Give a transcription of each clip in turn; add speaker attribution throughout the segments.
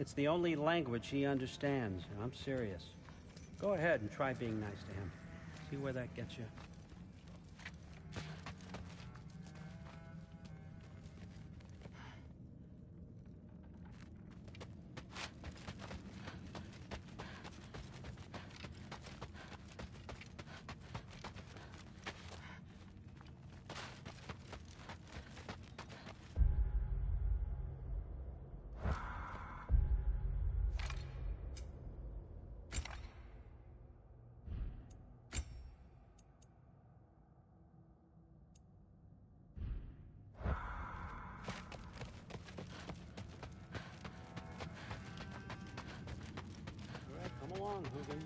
Speaker 1: It's the only language he understands. I'm serious. Go ahead and try being nice to him. See where that gets you. Come along, Hoogan.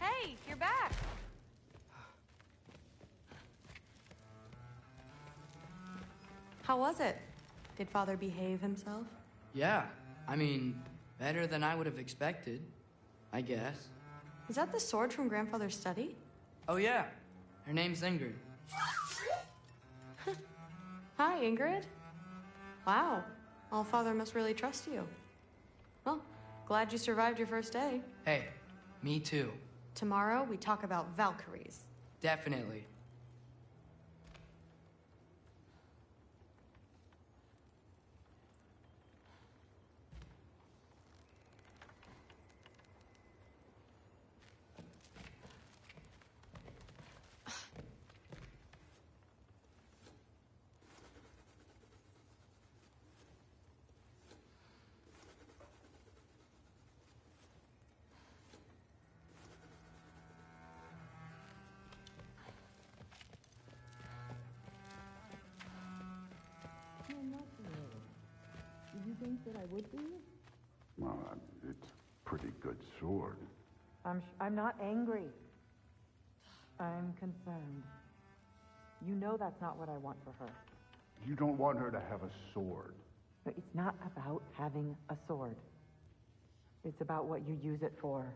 Speaker 2: Hey, you're back. How was it? Did Father behave himself?
Speaker 3: Yeah, I mean, better than I would have expected, I guess.
Speaker 2: Is that the sword from Grandfather's study?
Speaker 3: Oh yeah, her name's Ingrid.
Speaker 2: Hi, Ingrid. Wow, All-Father must really trust you. Well, glad you survived your first day.
Speaker 3: Hey, me too.
Speaker 2: Tomorrow, we talk about Valkyries.
Speaker 3: Definitely.
Speaker 4: Did you think that I would be?
Speaker 5: Well, it's a pretty good sword.
Speaker 4: I'm not angry. I'm concerned. You know that's not what I want for her.
Speaker 5: You don't want her to have a sword.
Speaker 4: But it's not about having a sword. It's about what you use it for.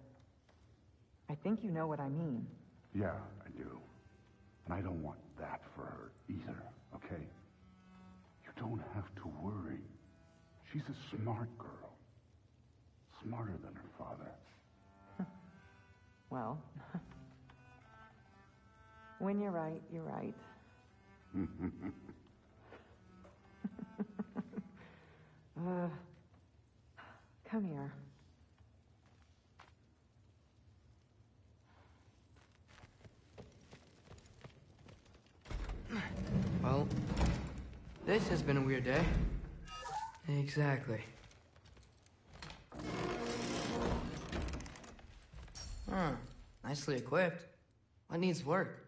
Speaker 4: I think you know what I mean.
Speaker 5: Yeah, I do. And I don't want that for her either, okay? You don't have to worry. She's a smart girl. Smarter than her father.
Speaker 4: Well, when you're right, you're right. Come here.
Speaker 3: Well, this has been a weird day. Exactly. Nicely equipped. What needs work?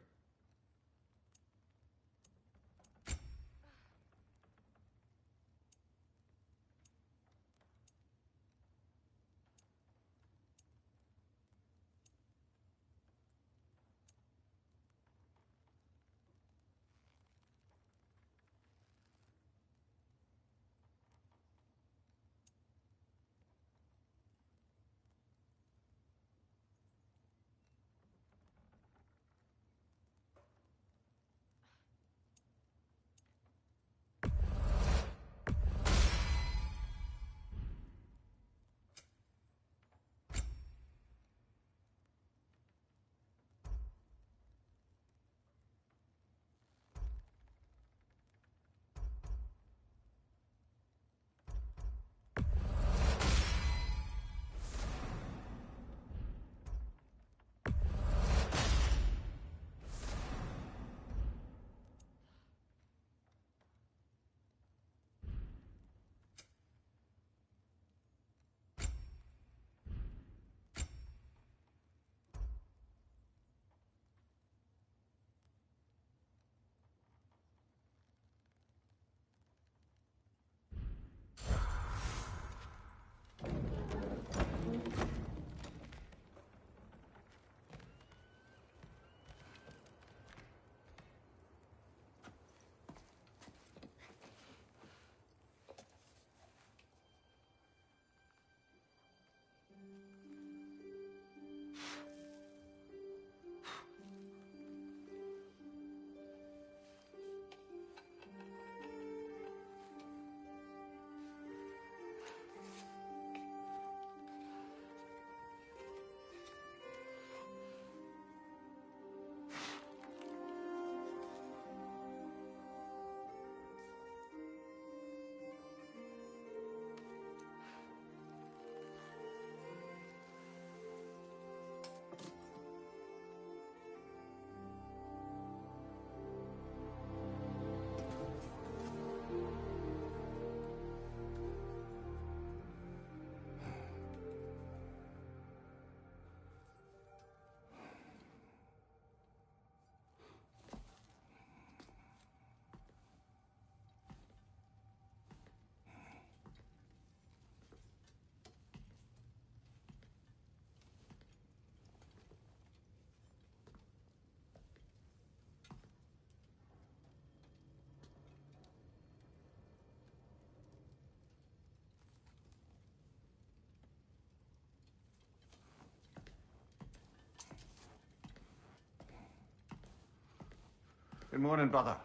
Speaker 6: Good morning, brother.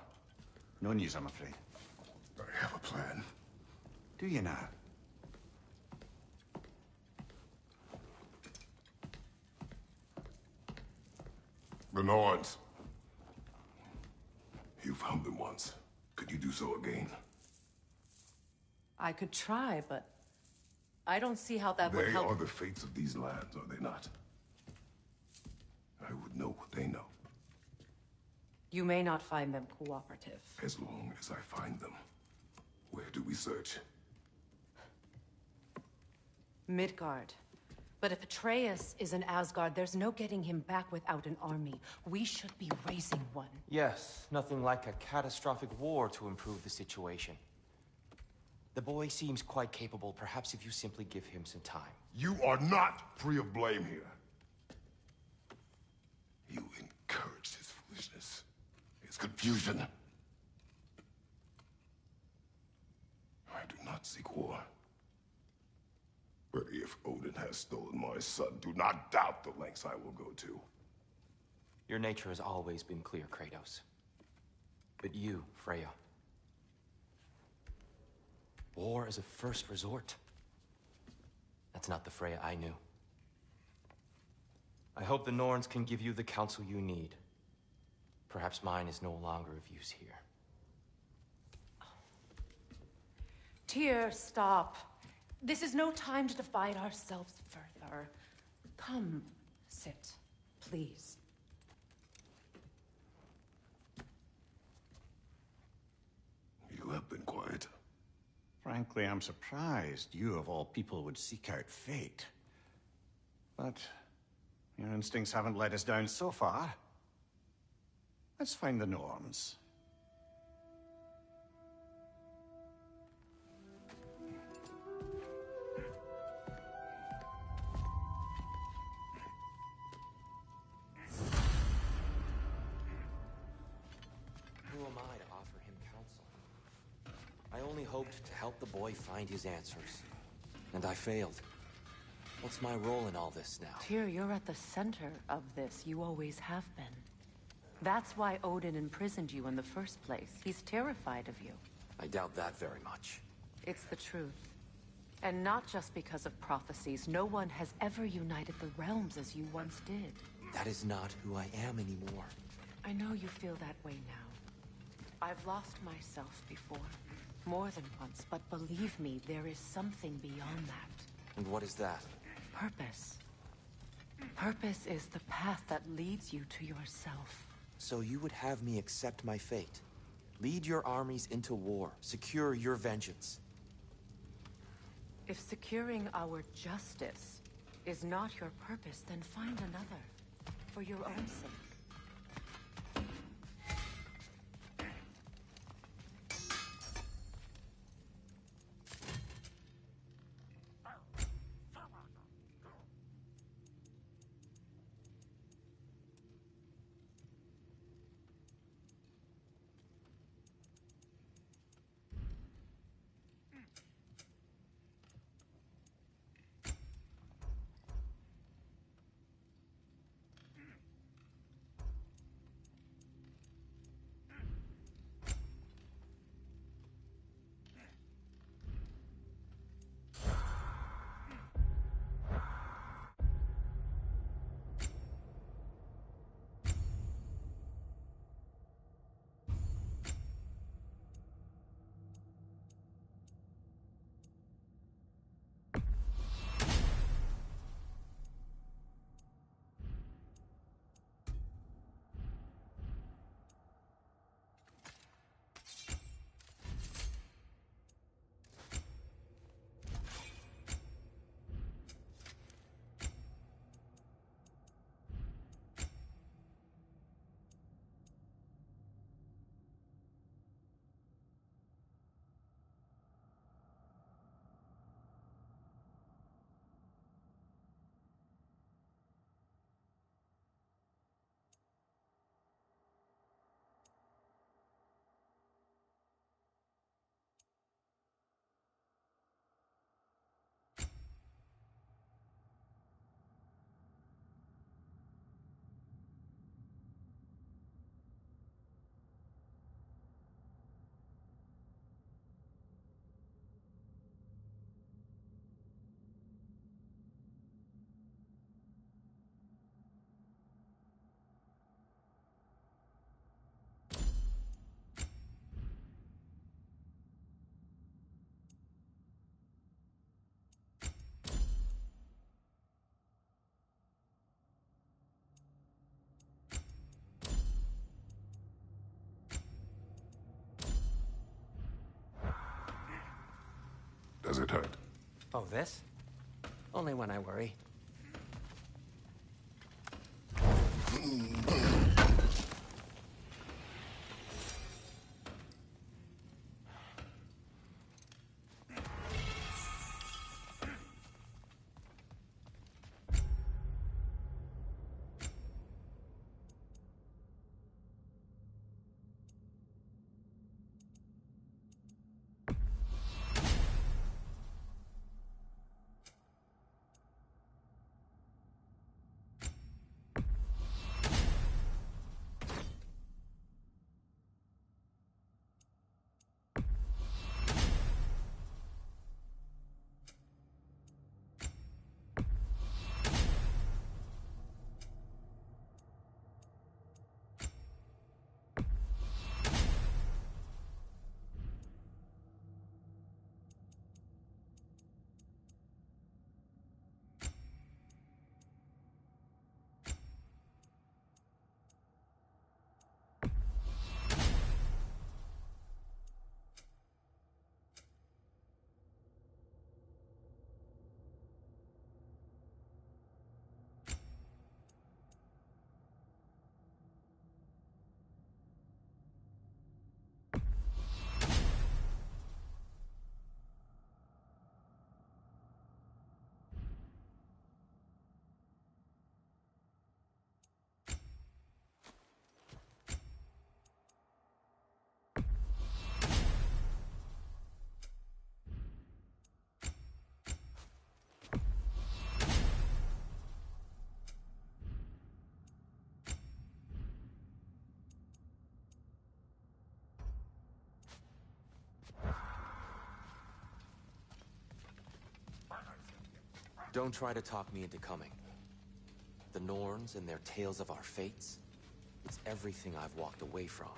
Speaker 6: No news, I'm afraid.
Speaker 5: I have a plan.
Speaker 6: Do you now?
Speaker 5: The Norns. You found them once. Could you do so again?
Speaker 7: I could try, but I don't see how that would
Speaker 5: They
Speaker 7: help.
Speaker 5: are the fates of these lands, are they not? I would know what they know,
Speaker 7: You may not find them cooperative.
Speaker 5: as long as I find them. Where do we search?
Speaker 7: Midgard. But if Atreus is in Asgard, there's no getting him back without an army. We should be raising one.
Speaker 8: Yes, nothing like a catastrophic war to improve the situation. The boy seems quite capable. Perhaps if you simply give him some time.
Speaker 5: You are not free of blame here. You encouraged his foolishness, his confusion. I do not seek war. But if Odin has stolen my son, do not doubt the lengths I will go to.
Speaker 8: Your nature has always been clear, Kratos. But you, Freya. War is a first resort. That's not the Freya I knew. I hope the Norns can give you the counsel you need. Perhaps mine is no longer of use here.
Speaker 7: Tyr, stop. This is no time to divide ourselves further. Come, sit, please.
Speaker 5: You have been quiet.
Speaker 6: Frankly, I'm surprised you, of all people, would seek out fate. But your instincts haven't let us down so far. Let's find the Norns.
Speaker 8: Who am I to offer him counsel? I only hoped to help the boy find his answers. And I failed. What's my role in all this now?
Speaker 7: Tyr, you're at the center of this. You always have been. That's why Odin imprisoned you in the first place. He's terrified of you.
Speaker 8: I doubt that very much.
Speaker 7: It's the truth. And not just because of prophecies. No one has ever united the realms as you once did.
Speaker 8: That is not who I am anymore.
Speaker 7: I know you feel that way now. I've lost myself before. More than once, but believe me, there is something beyond that.
Speaker 8: And what is that?
Speaker 7: Purpose. Purpose is the path that leads you to yourself.
Speaker 8: So you would have me accept my fate? Lead your armies into war, secure your vengeance.
Speaker 7: If securing our justice is not your purpose, then find another. For your own sake.
Speaker 9: Does it hurt?
Speaker 8: Oh, this? Only when I worry. Don't try to talk me into coming. The Norns and their tales of our fates, it's everything I've walked away from.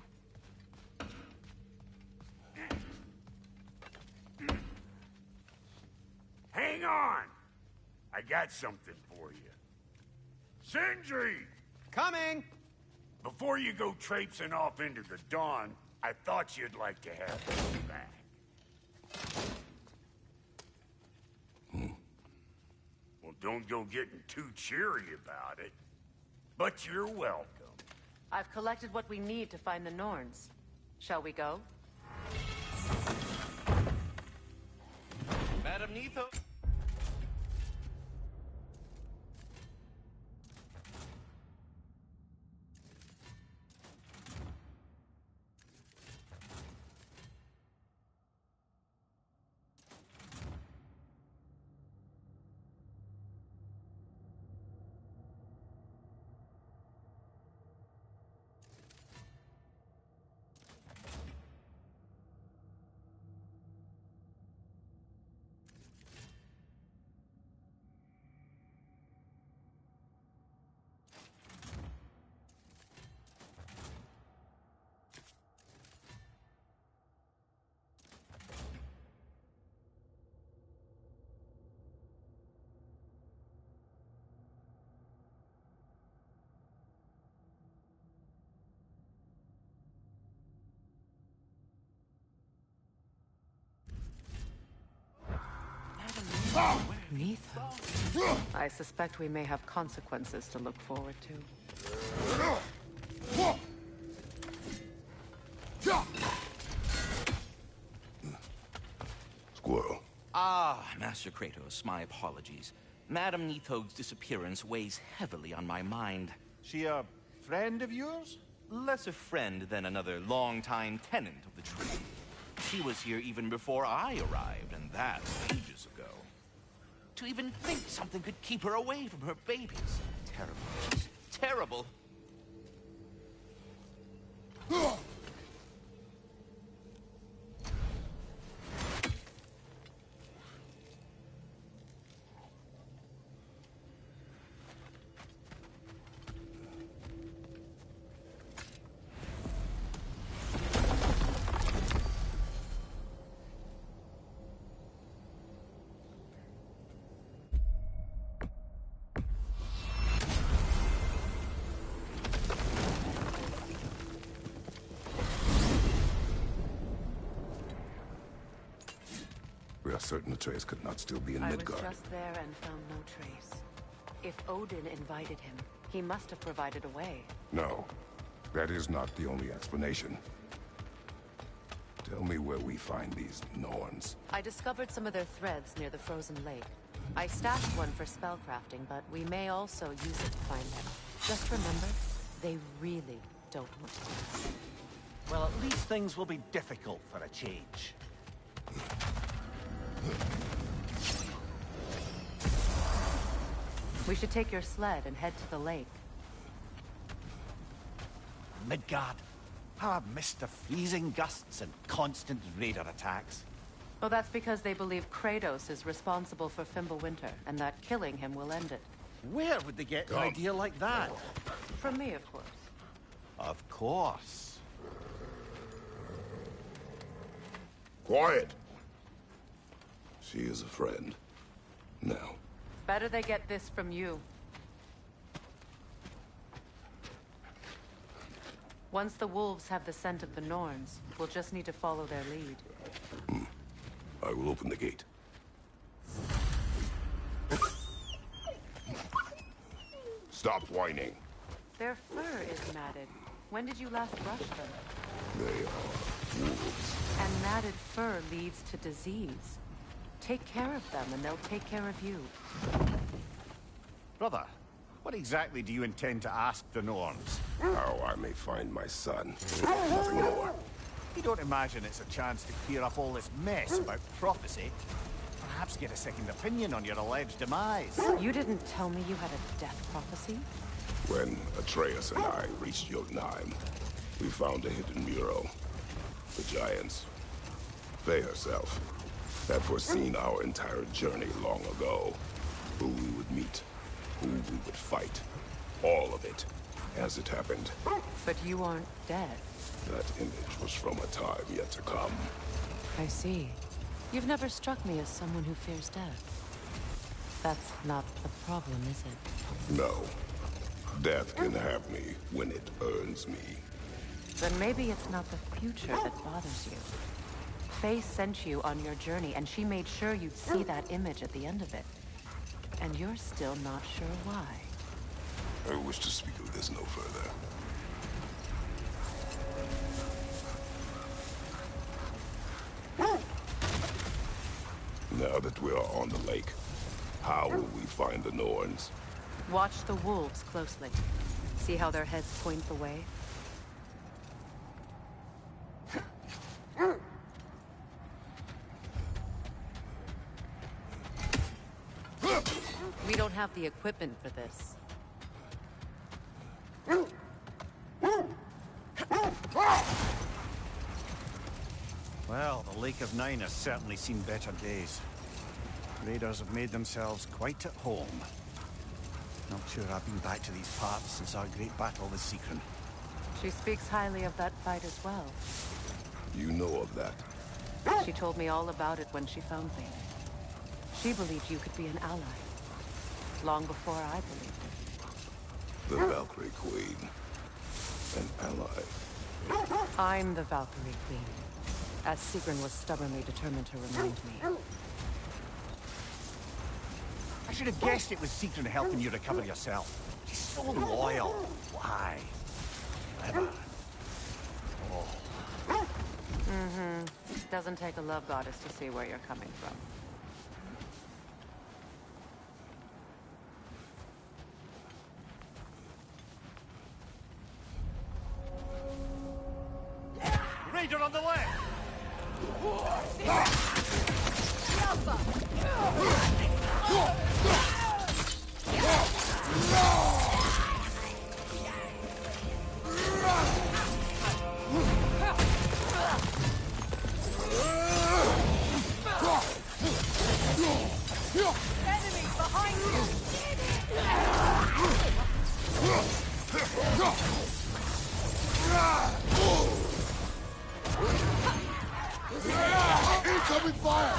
Speaker 10: Hang on! I got something for you. Sindri!
Speaker 6: Coming!
Speaker 10: Before you go traipsing off into the dawn, I thought you'd like to have this back. Well, don't go getting too cheery about it. But you're welcome.
Speaker 7: I've collected what we need to find the Norns. Shall we go?
Speaker 11: Madam Neatho.
Speaker 7: Neatho. I suspect we may have consequences to look forward to.
Speaker 9: Squirrel.
Speaker 11: Ah, Master Kratos, my apologies. Madam Neatho's disappearance weighs heavily on my mind.
Speaker 6: She a friend of yours?
Speaker 11: Less a friend than another longtime tenant of the tree. She was here even before I arrived, and that ages ago. To even think something could keep her away from her babies. Terrible. Terrible.
Speaker 9: certain Atreus could not still be in
Speaker 7: I was
Speaker 9: Midgard.
Speaker 7: just there and found no trace. If Odin invited him, he must have provided a way.
Speaker 9: No, that is not the only explanation. Tell me where we find these Norns.
Speaker 7: I discovered some of their threads near the frozen lake. I stashed one for spellcrafting, but we may also use it to find them. Just remember, they really don't want to.
Speaker 12: Well, at least things will be difficult for a change.
Speaker 7: We should take your sled and head to the lake.
Speaker 12: Midgard. How I've missed the freezing gusts and constant raider attacks.
Speaker 7: Well, that's because they believe Kratos is responsible for Fimbulwinter, and that killing him will end it.
Speaker 12: Where would they get an idea like that?
Speaker 7: From me, of course.
Speaker 12: Of course.
Speaker 9: Quiet! She is a friend. Now.
Speaker 7: Better they get this from you. Once the wolves have the scent of the Norns, we'll just need to follow their lead.
Speaker 9: I will open the gate. Stop whining.
Speaker 7: Their fur is matted. When did you last brush them?
Speaker 9: They are wolves.
Speaker 7: And matted fur leads to disease. Take care of them, and they'll take care of you.
Speaker 12: Brother, what exactly do you intend to ask the Norns?
Speaker 9: How I may find my son. Nothing more.
Speaker 12: You don't imagine it's a chance to clear up all this mess about prophecy? Perhaps get a second opinion on your alleged demise.
Speaker 7: You didn't tell me you had a death prophecy?
Speaker 9: When Atreus and I reached Jotunheim, we found a hidden mural. The giants, Faye herself, had foreseen our entire journey long ago. Who we would meet, who we would fight. All of it, as it happened.
Speaker 7: But you aren't dead.
Speaker 9: That image was from a time yet to come.
Speaker 7: I see. You've never struck me as someone who fears death. That's not the problem, is it?
Speaker 9: No. Death can have me when it earns me.
Speaker 7: Then maybe it's not the future that bothers you. Faye sent you on your journey, and she made sure you'd see that image at the end of it. And you're still not sure why.
Speaker 9: I wish to speak of this no further. Now that we are on the lake, how will we find the Norns?
Speaker 7: Watch the wolves closely. See how their heads point the way? We don't have the equipment for this.
Speaker 12: Well, the Lake of Nine has certainly seen better days. Raiders have made themselves quite at home. Not sure I've been back to these parts since our great battle with Sigrun.
Speaker 7: She speaks highly of that fight as well.
Speaker 9: You know of that?
Speaker 7: She told me all about it when she found me. She believed you could be an ally. Long before I believed it.
Speaker 9: The Valkyrie Queen. An ally.
Speaker 7: I'm the Valkyrie Queen, as Sigrun was stubbornly determined to remind me.
Speaker 12: I should have guessed it was Sigrun helping you recover yourself. She's so loyal. Why? Clever. Oh.
Speaker 7: Mm-hmm. Doesn't take a love goddess to see where you're coming from.
Speaker 12: Raider on the left!
Speaker 13: Enemy behind you!
Speaker 9: Incoming fire!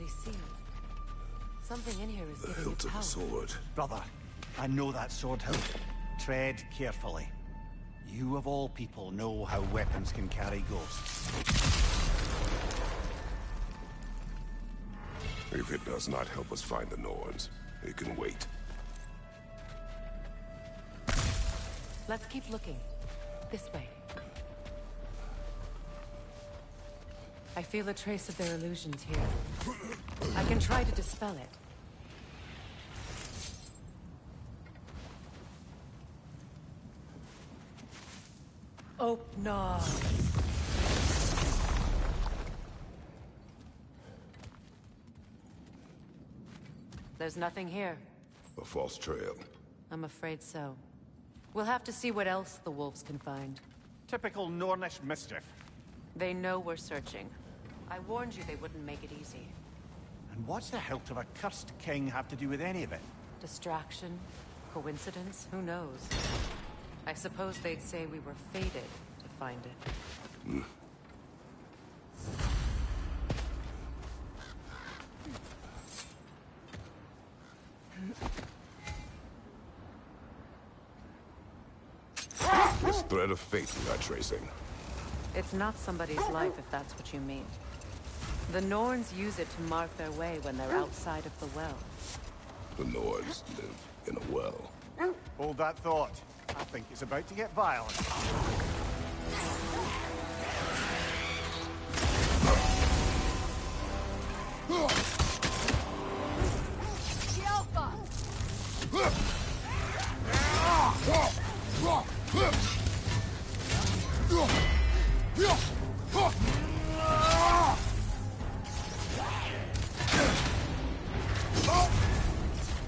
Speaker 7: sealed. Something in here is
Speaker 9: The
Speaker 7: giving
Speaker 9: hilt
Speaker 7: it
Speaker 9: of
Speaker 7: power.
Speaker 9: a sword.
Speaker 12: Brother, I know that sword hilt. Tread carefully. You of all people know how weapons can carry ghosts.
Speaker 9: If it does not help us find the Norns, it can wait.
Speaker 7: Let's keep looking. This way. I feel a trace of their illusions here. I can try to dispel it. Oh, no. There's nothing here.
Speaker 9: A false trail.
Speaker 7: I'm afraid so. We'll have to see what else the wolves can find.
Speaker 12: Typical Nornish mischief.
Speaker 7: They know we're searching. I warned you they wouldn't make it easy.
Speaker 12: And what's the hilt of a cursed king have to do with any of it?
Speaker 7: Distraction? Coincidence? Who knows? I suppose they'd say we were fated to find it.
Speaker 9: This thread of fate we are tracing.
Speaker 7: It's not somebody's life, if that's what you mean. The Norns use it to mark their way when they're outside of the well.
Speaker 9: The Norns live in a well.
Speaker 12: Hold that thought. I think it's about to get violent.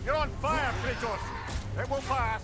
Speaker 12: You're on fire, Kratos! It will pass!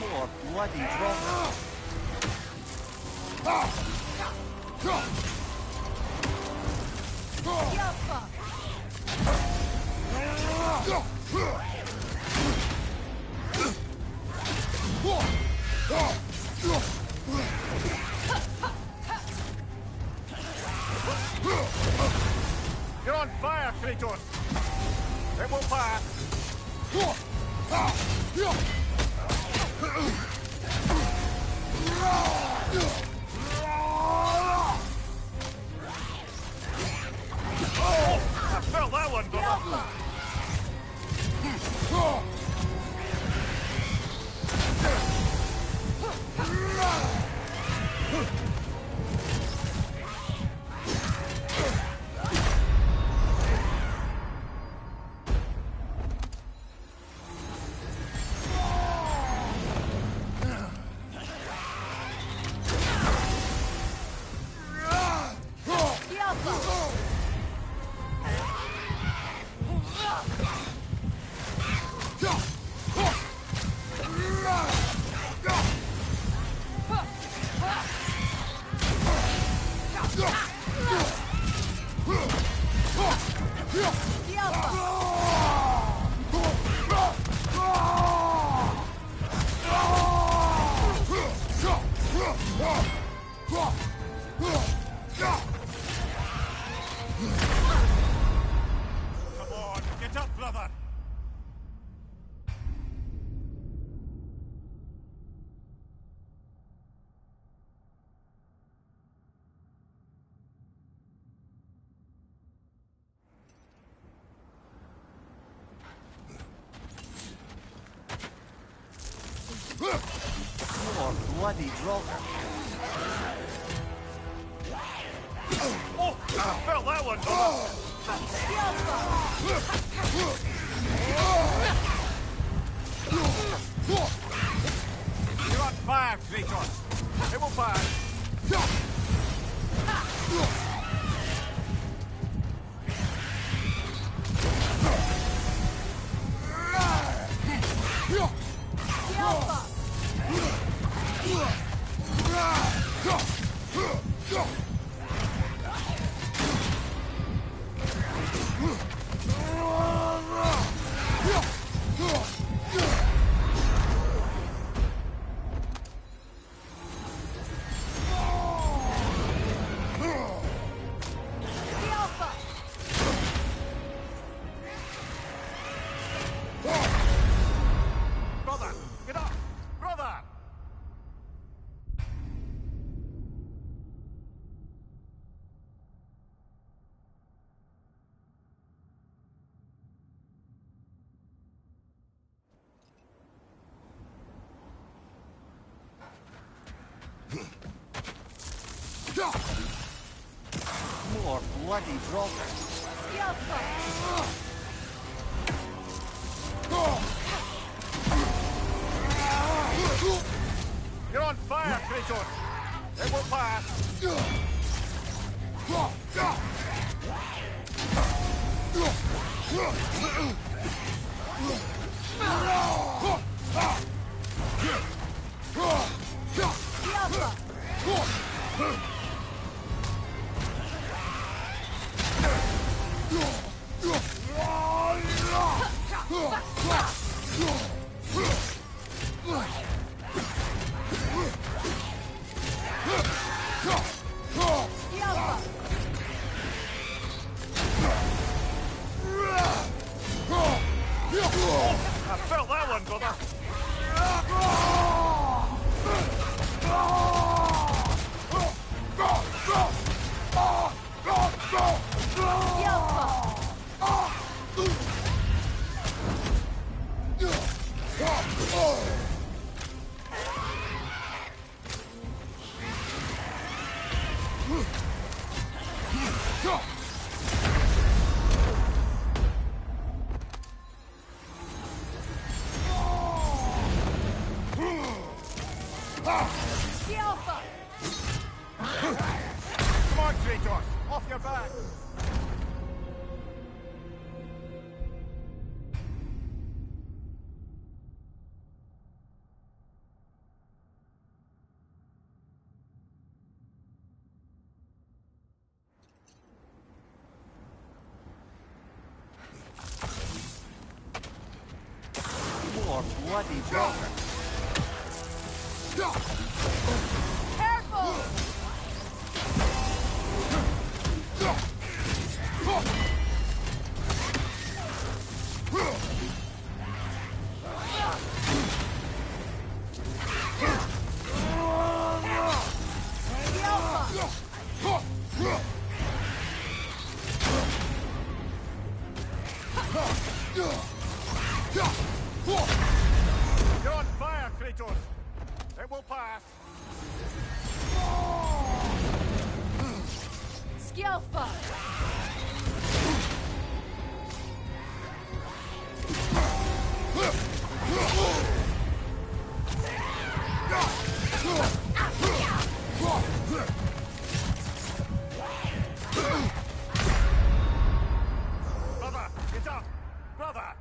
Speaker 12: More bloody drop. You're on fire, Kratos! It will pass! Oh! I felt that one, brother! More bloody Droker.
Speaker 10: Oh, I felt that one,
Speaker 12: You're on fire, Kratos. It will pass. Brother, get up! Brother! More bloody Droker. You're on fire, Kratos. It will pass.
Speaker 10: I felt that one, brother.
Speaker 12: Come on, Kratos. Off your back. More bloody Droker.
Speaker 13: Careful!
Speaker 12: You're on fire, Kratos. It will pass.
Speaker 13: Skillful!
Speaker 12: Brother, get up! Brother!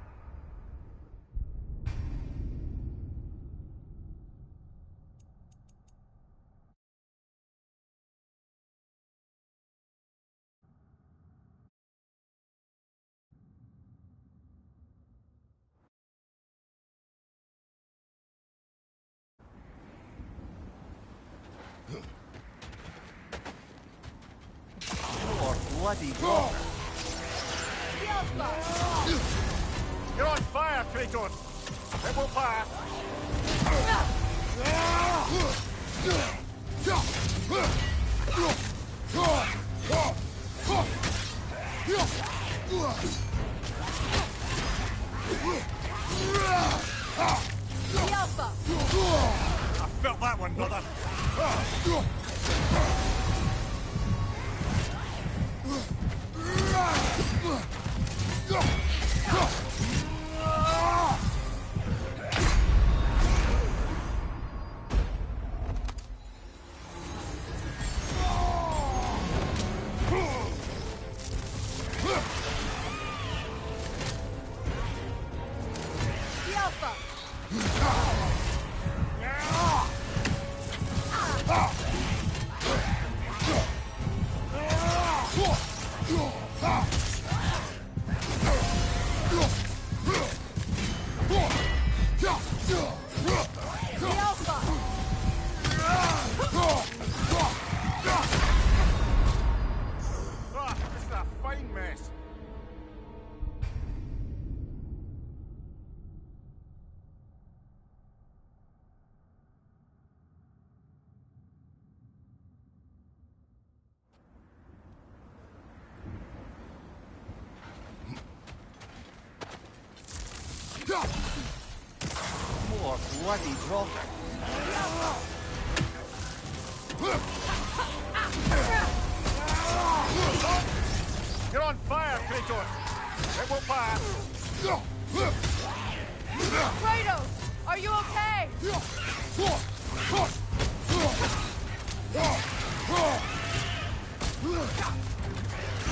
Speaker 12: More bloody Droker. You're on fire, Kratos. It will pass. felt that one, brother.
Speaker 13: The Alpha! The Alpha!
Speaker 12: Ah, this is a fine mess. More bloody drop. You're on fire, Kratos. It won't pass.
Speaker 13: Kratos! Are you okay? The Alpha!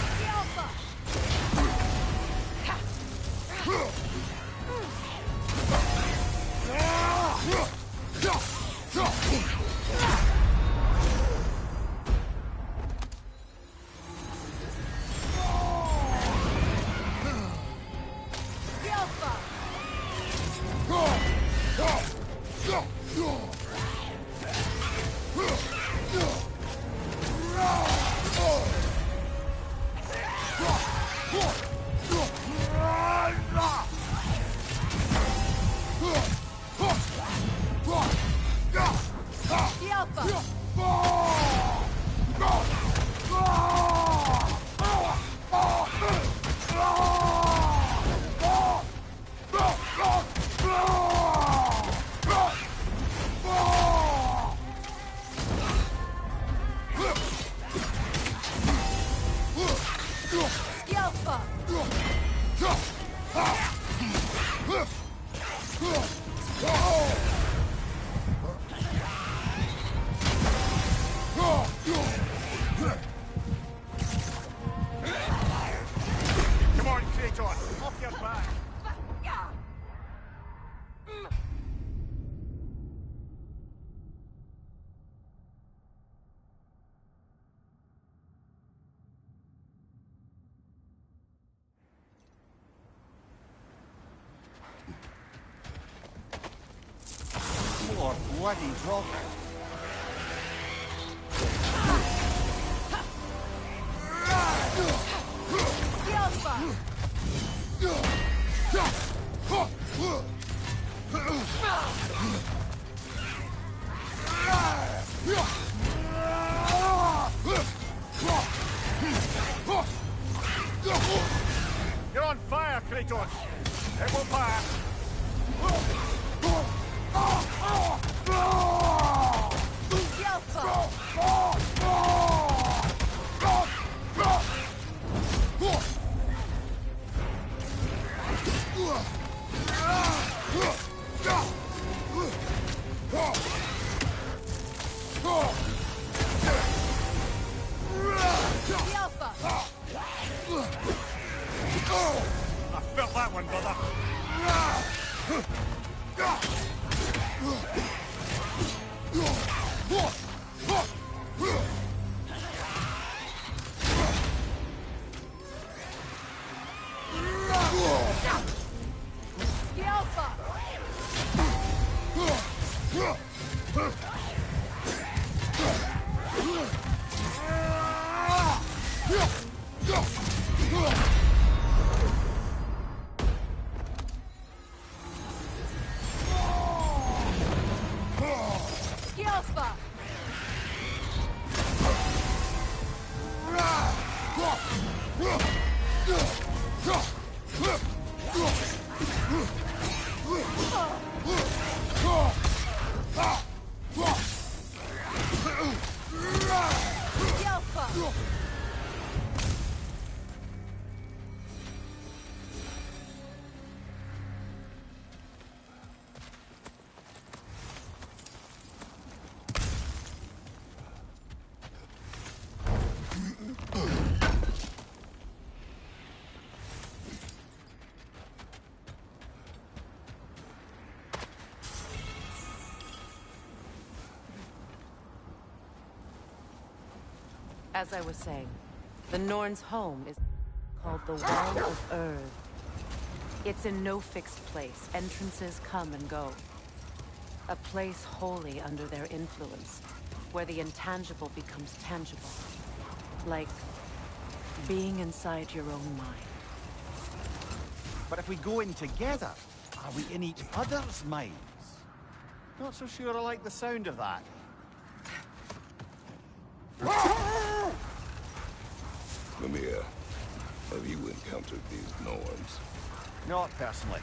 Speaker 13: The Alpha! The Alpha! The Alpha!
Speaker 12: Come on, Kratos. Off your back. More bloody drop.
Speaker 13: The Alpha!
Speaker 12: You're on fire, Kratos. It won't pass.
Speaker 13: The Alpha! The Alpha!
Speaker 12: I felt that one, brother.
Speaker 13: The Alpha! The Alpha!
Speaker 7: As I was saying, the Norn's home is called the War RAHHH. It's in no fixed place. Entrances come and go. A place wholly under their influence, where the intangible becomes tangible. Like being inside your own mind.
Speaker 12: But if we go in together, are we in each other's minds? Not so sure I like the sound of that.
Speaker 9: Mimir, have you encountered these Norns?
Speaker 12: Not personally.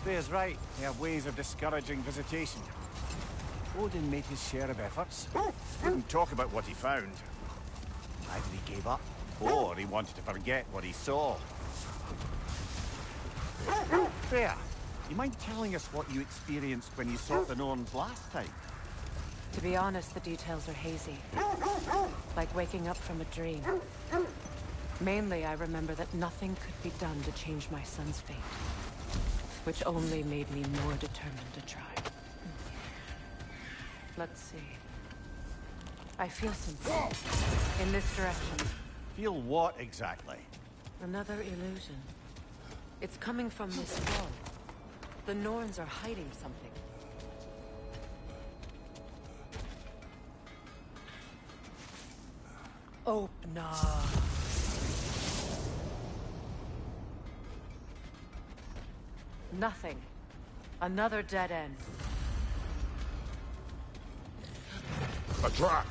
Speaker 12: Thea's right. They have ways of discouraging visitation. Odin made his share of efforts. Wouldn't talk about what he found. Either he gave up, or he wanted to forget what he saw. Thea, you mind telling us what you experienced when you sought the Norns last time?
Speaker 7: To be honest, the details are hazy. Like waking up from a dream. Mainly, I remember that nothing could be done to change my son's fate. Which only made me more determined to try. Let's see. I feel something. In this direction.
Speaker 12: Feel what exactly?
Speaker 7: Another illusion. It's coming from this wall. The Norns are hiding something. Oh, no. Nothing. Another dead end.
Speaker 9: A trap!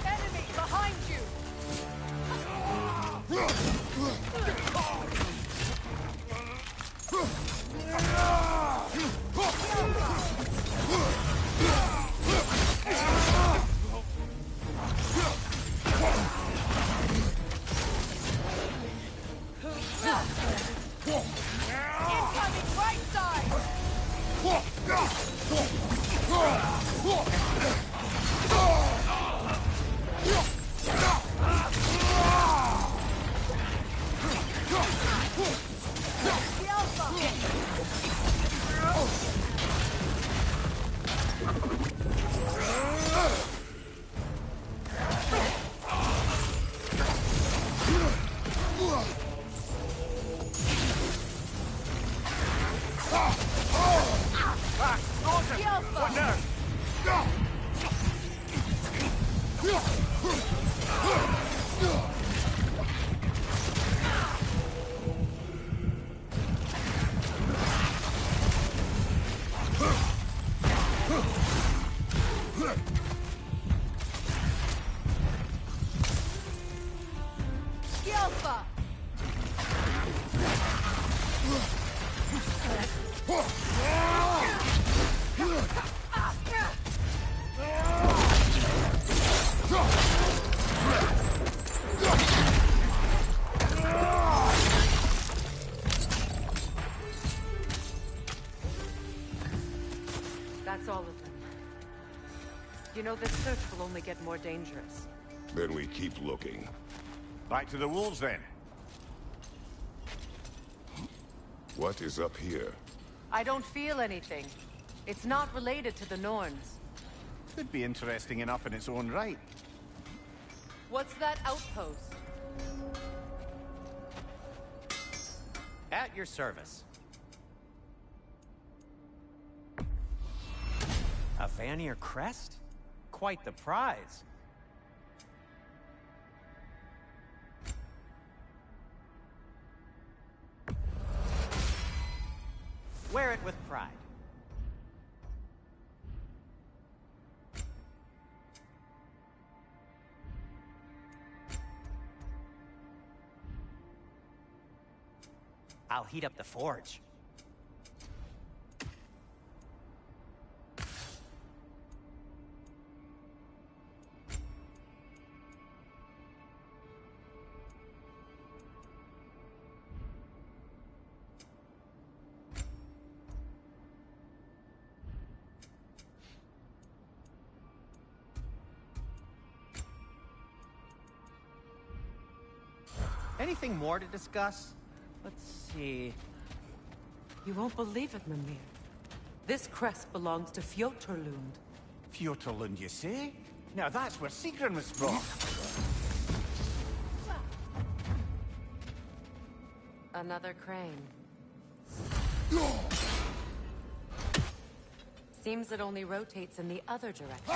Speaker 13: Enemy behind you! Incoming right side! The
Speaker 12: What now?
Speaker 13: Alpha!
Speaker 7: That's all of them. You know, this search will only get more dangerous.
Speaker 9: Then we keep looking.
Speaker 12: Back to the wolves, then.
Speaker 9: What is up here?
Speaker 7: I don't feel anything. It's not related to the Norns.
Speaker 12: Could be interesting enough in its own right.
Speaker 13: What's that outpost?
Speaker 1: At your service. A Vanir crest? Quite the prize. Wear it with pride. I'll heat up the forge. Anything more to discuss?
Speaker 12: Let's see.
Speaker 7: You won't believe it, Mimir. This crest belongs to Fjotorlund.
Speaker 12: Fjotorlund, you say? Now that's where Sigrun was from.
Speaker 7: Another crane. Seems it only rotates in the other direction.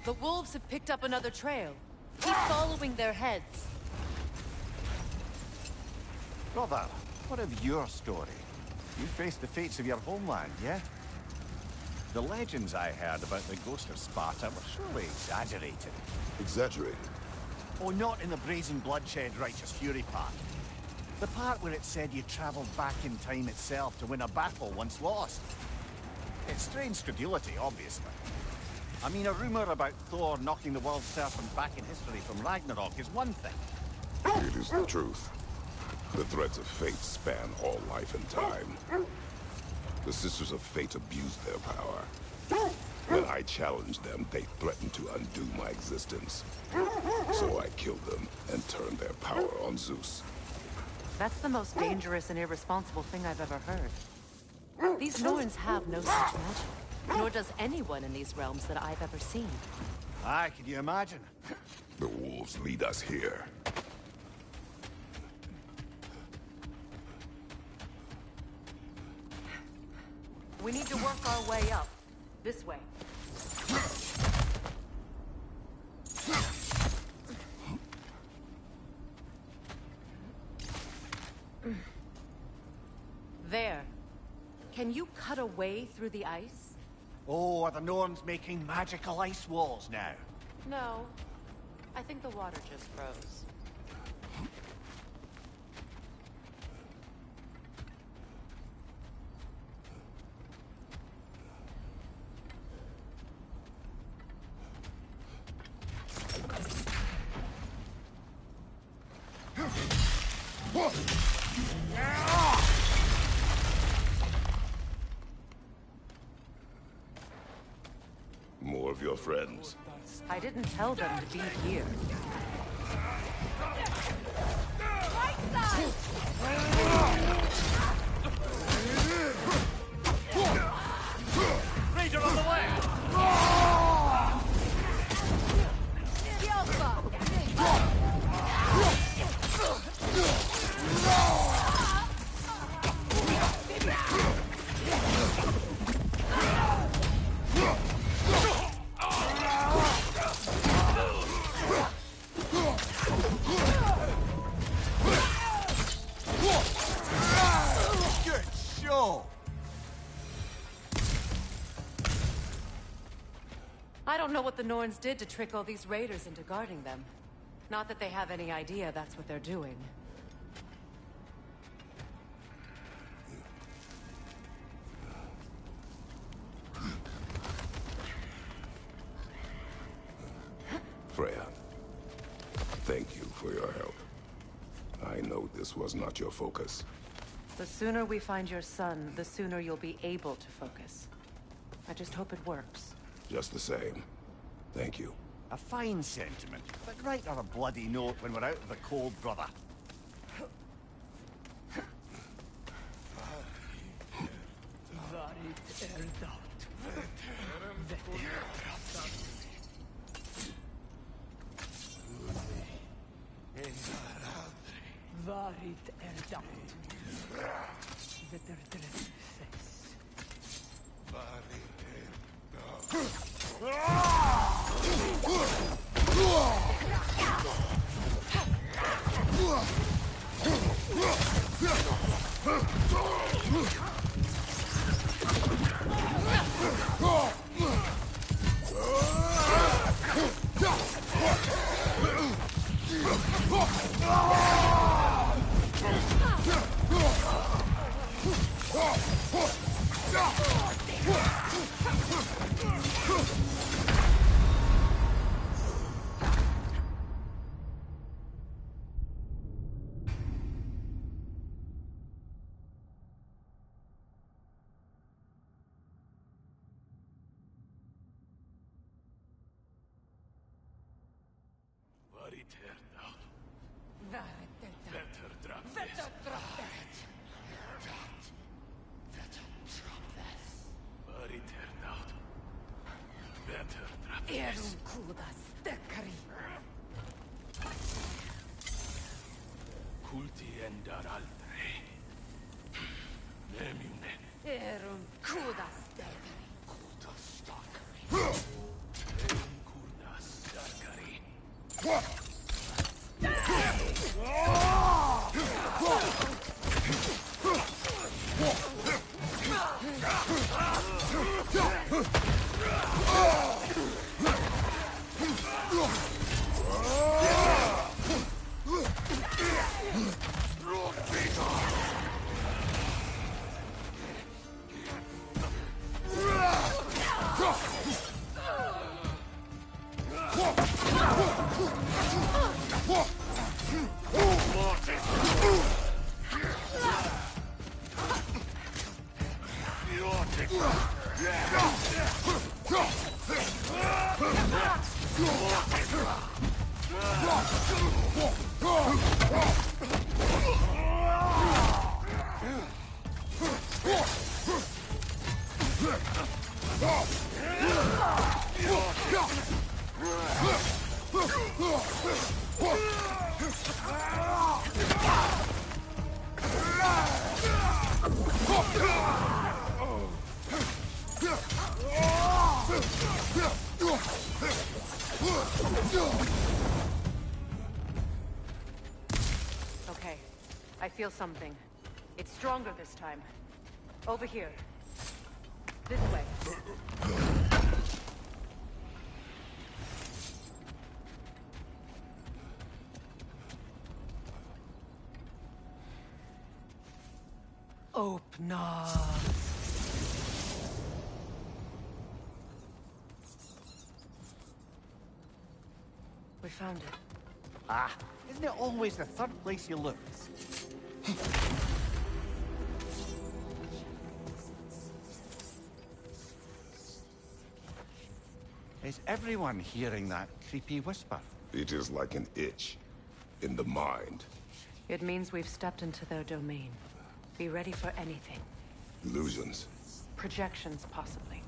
Speaker 13: The wolves have picked up another trail. Keep following their heads.
Speaker 12: Brother, what of your story? You faced the fates of your homeland, yeah? The legends I heard about the ghost of Sparta were surely exaggerated.
Speaker 9: Exaggerated?
Speaker 12: Oh, not in the brazen bloodshed righteous fury part. The part where it said you traveled back in time itself to win a battle once lost. It's strange credulity, obviously. I mean, a rumor about Thor knocking the world serpent back in history from Ragnarok is one thing.
Speaker 9: It is the truth. The threads of fate span all life and time. The Sisters of Fate abused their power. When I challenged them, they threatened to undo my existence. So I killed them and turned their power on Zeus.
Speaker 7: That's the most dangerous and irresponsible thing I've ever heard. These Norns have no such magic. Nor does anyone in these realms that I've ever seen.
Speaker 12: Aye, can you imagine?
Speaker 9: The wolves lead us here.
Speaker 7: We need to work our way up. This way. There. Can you cut a way through the ice?
Speaker 12: Oh, are the Norns making magical ice walls now?
Speaker 7: No. I think the water just froze.
Speaker 9: More of your friends.
Speaker 7: I didn't tell them to be here.
Speaker 13: Right side!
Speaker 11: Ranger on the way!
Speaker 12: Good show!
Speaker 7: I don't know what the Norns did to trick all these raiders into guarding them. Not that they have any idea that's what they're doing.
Speaker 9: Freya, thank you for your help. I know this was not your focus.
Speaker 7: The sooner we find your son, the sooner you'll be able to focus. I just hope it works.
Speaker 9: Just the same. Thank you.
Speaker 12: A fine sentiment, but write on a bloody note when we're out of the cold, brother.
Speaker 14: Varit erdacht. Vetterdresses.
Speaker 9: Varit
Speaker 10: this. Culti endar altre. Nemune.
Speaker 13: Erun kudas dekari.
Speaker 10: Kultas stakari. Eun kurdas stakari.
Speaker 7: Okay, I feel something. It's stronger this time. Over here. This way.
Speaker 14: Open up.
Speaker 7: We found it.
Speaker 12: Ah, isn't it always the third place you look? Is everyone hearing that creepy whisper?
Speaker 9: It is like an itch in the mind.
Speaker 7: It means we've stepped into their domain. Be ready for anything.
Speaker 9: Illusions.
Speaker 7: Projections, possibly.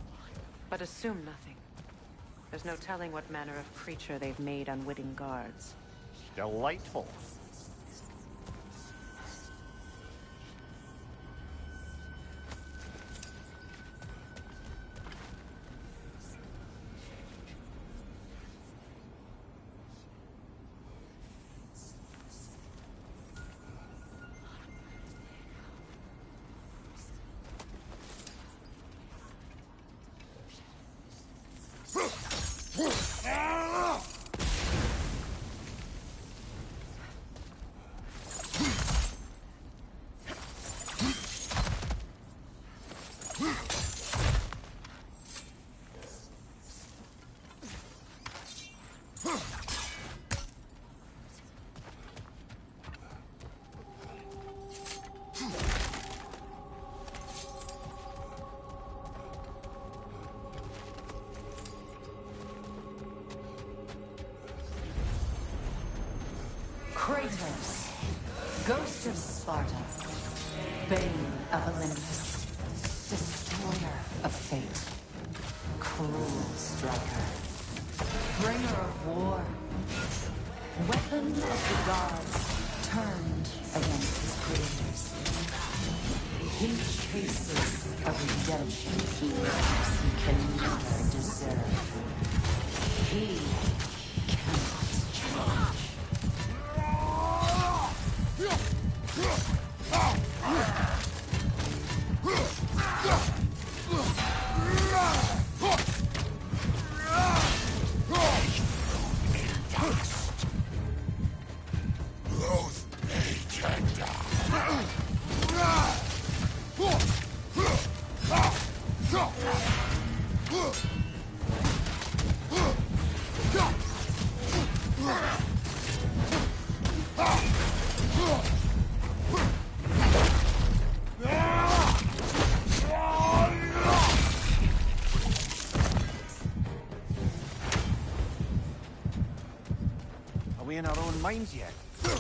Speaker 7: But assume nothing. There's no telling what manner of creature they've made unwitting guards.
Speaker 12: Delightful.
Speaker 15: Kratos, Ghost of Sparta, Bane of Olympus, Destroyer of Fate, Cruel Striker, Bringer of War, Weapon of the Gods, turned against his creators. He chases a redemption he knows he can never deserve. He cannot change.
Speaker 12: Are we in our own minds yet?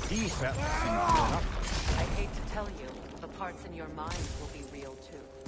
Speaker 12: He certainly seems to be enough.
Speaker 7: I hate to tell you, the parts in your mind will be real too.